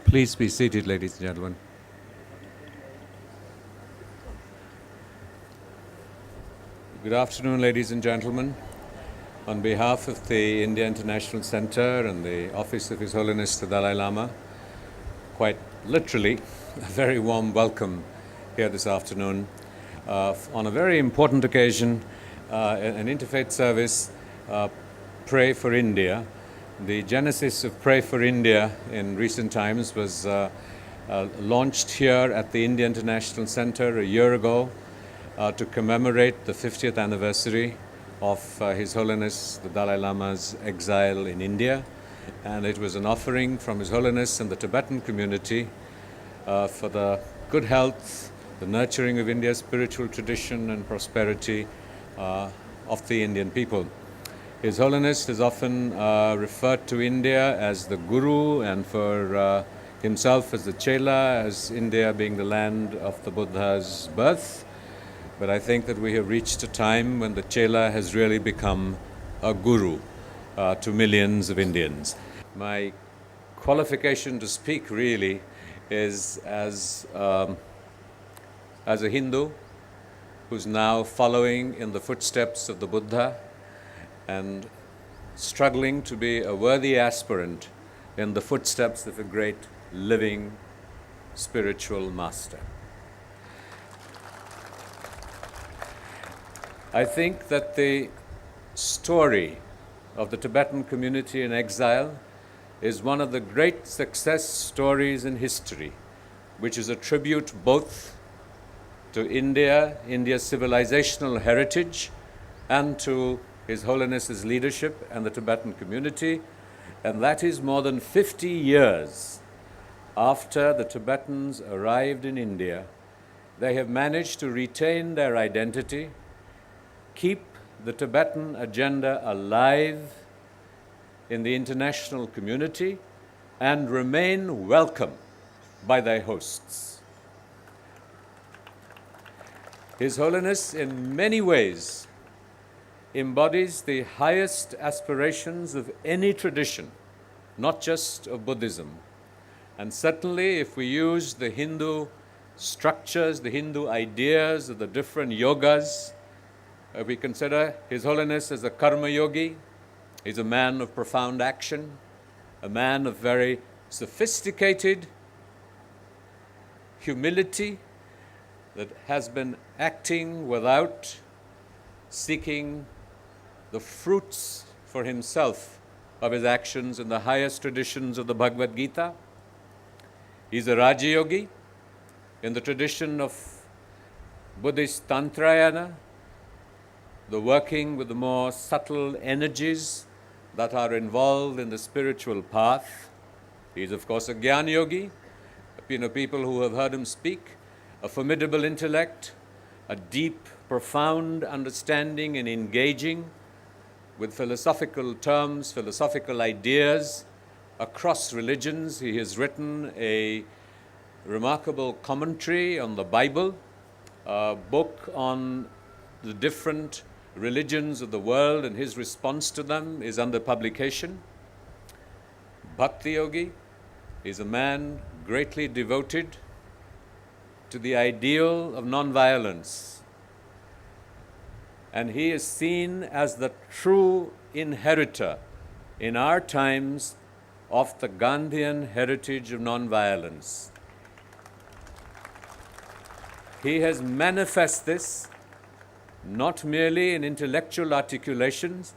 Please be seated, ladies and gentlemen. Good afternoon, ladies and gentlemen. On behalf of the India International Center and the Office of His Holiness the Dalai Lama, quite literally, a very warm welcome here this afternoon on a very important occasion, an interfaith service, Pray for India. The genesis of Pray for India in recent times was launched here at the India International Center a year ago to commemorate the 50th anniversary of His Holiness the Dalai Lama's exile in India. And it was an offering from His Holiness and the Tibetan community for the good health, the nurturing of India's spiritual tradition and prosperity of the Indian people. His Holiness is often referred to India as the Guru and for himself as the Chela, as India being the land of the Buddha's birth. But I think that we have reached a time when the Chela has really become a Guru to millions of Indians. My qualification to speak really is as a Hindu who's now following in the footsteps of the Buddha and struggling to be a worthy aspirant in the footsteps of a great living spiritual master. I think that the story of the Tibetan community in exile is one of the great success stories in history, which is a tribute both to India's civilizational heritage and to His Holiness's leadership and the Tibetan community, and that is more than 50 years after the Tibetans arrived in India. They have managed to retain their identity, keep the Tibetan agenda alive in the international community, and remain welcome by their hosts. His Holiness, in many ways, embodies the highest aspirations of any tradition, not just of Buddhism. And certainly, if we use the Hindu structures, the Hindu ideas of the different yogas, we consider His Holiness as a karma yogi. He's a man of profound action, a man of very sophisticated humility that has been acting without seeking the fruits for himself of his actions in the highest traditions of the Bhagavad Gita. He's a Raja Yogi in the tradition of Buddhist Tantrayana, the working with the more subtle energies that are involved in the spiritual path. He's, of course, a Jnana Yogi, people who have heard him speak, a formidable intellect, a deep, profound understanding and engaging with philosophical terms, philosophical ideas across religions. He has written a remarkable commentary on the Bible, a book on the different religions of the world, and his response to them is under publication. Bhakti Yogi is a man greatly devoted to the ideal of nonviolence. And he is seen as the true inheritor in our times of the Gandhian heritage of nonviolence. He has manifested this not merely in intellectual articulations,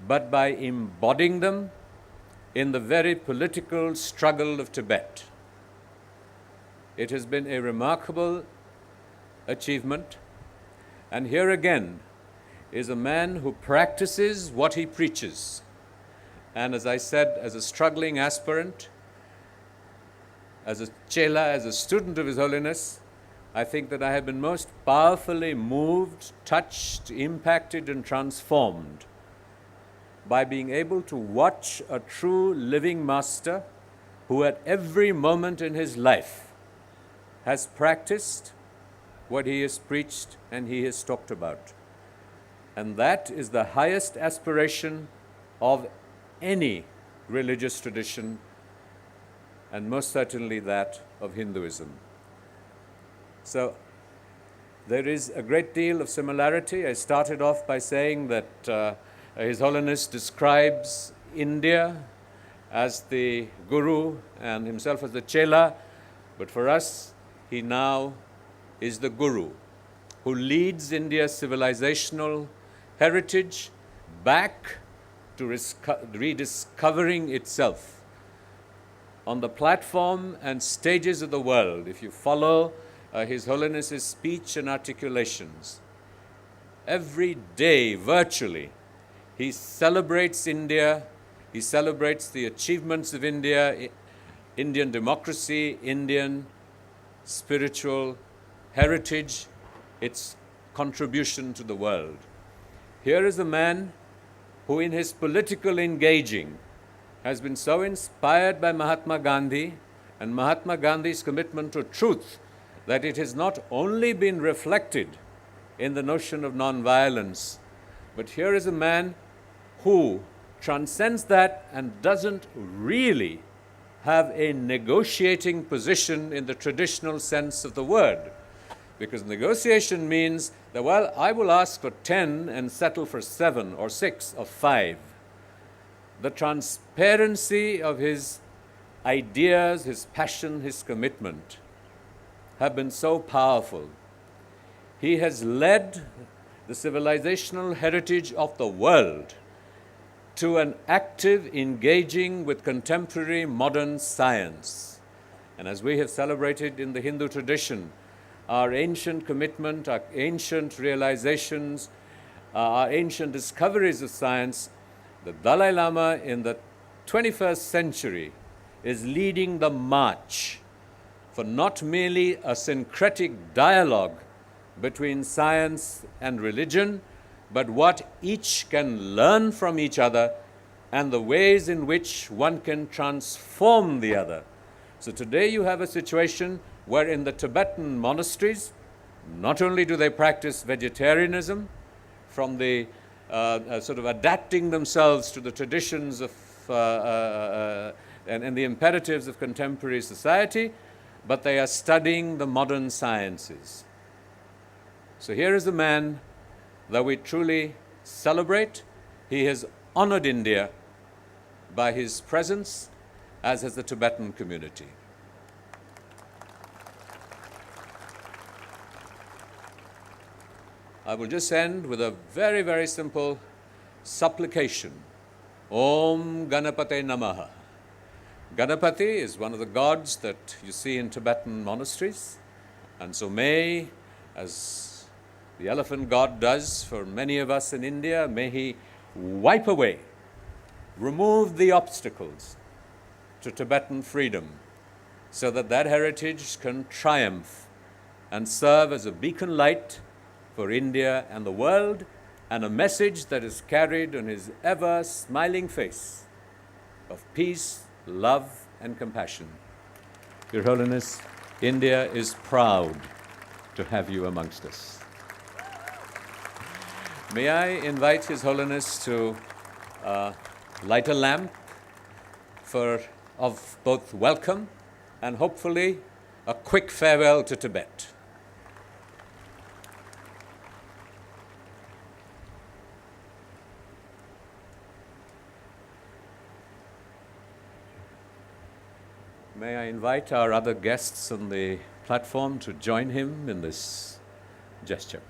but by embodying them in the very political struggle of Tibet. It has been a remarkable achievement. And here again is a man who practices what he preaches. And as I said, as a struggling aspirant, as a Chela, as a student of His Holiness, I think that I have been most powerfully moved, touched, impacted, and transformed by being able to watch a true living master who at every moment in his life has practiced what he has preached and he has talked about. And that is the highest aspiration of any religious tradition and most certainly that of Hinduism. So there is a great deal of similarity. I started off by saying that His Holiness describes India as the guru and himself as the chela, but for us, he now is the guru who leads India's civilizational heritage back to rediscovering itself on the platform and stages of the world. If you follow His Holiness's speech and articulations, every day, virtually, he celebrates India, he celebrates the achievements of India, Indian democracy, Indian spiritual heritage, its contribution to the world. Here is a man who in his political engaging has been so inspired by Mahatma Gandhi and Mahatma Gandhi's commitment to truth that it has not only been reflected in the notion of non-violence, but here is a man who transcends that and doesn't really have a negotiating position in the traditional sense of the word. Because negotiation means that, well, I will ask for 10 and settle for 7 or 6 or 5. The transparency of his ideas, his passion, his commitment have been so powerful. He has led the civilizational heritage of the world to an active engaging with contemporary modern science. And as we have celebrated in the Hindu tradition, our ancient commitment, our ancient realizations, our ancient discoveries of science, the Dalai Lama in the 21st century is leading the march for not merely a syncretic dialogue between science and religion, but what each can learn from each other and the ways in which one can transform the other. So today you have a situation where in the Tibetan monasteries, not only do they practice vegetarianism from the sort of adapting themselves to the traditions of and the imperatives of contemporary society, but they are studying the modern sciences. So here is a man that we truly celebrate. He has honored India by his presence, as has the Tibetan community. I will just end with a very, very simple supplication. Om Ganapate Namaha. Ganapati is one of the gods that you see in Tibetan monasteries, and so may, as the elephant god does for many of us in India, may he wipe away, remove the obstacles to Tibetan freedom so that that heritage can triumph and serve as a beacon light for India and the world, and a message that is carried on his ever smiling face of peace, love, and compassion. Your Holiness, India is proud to have you amongst us. May I invite His Holiness to light a lamp of both welcome and hopefully a quick farewell to Tibet. May I invite our other guests on the platform to join him in this gesture.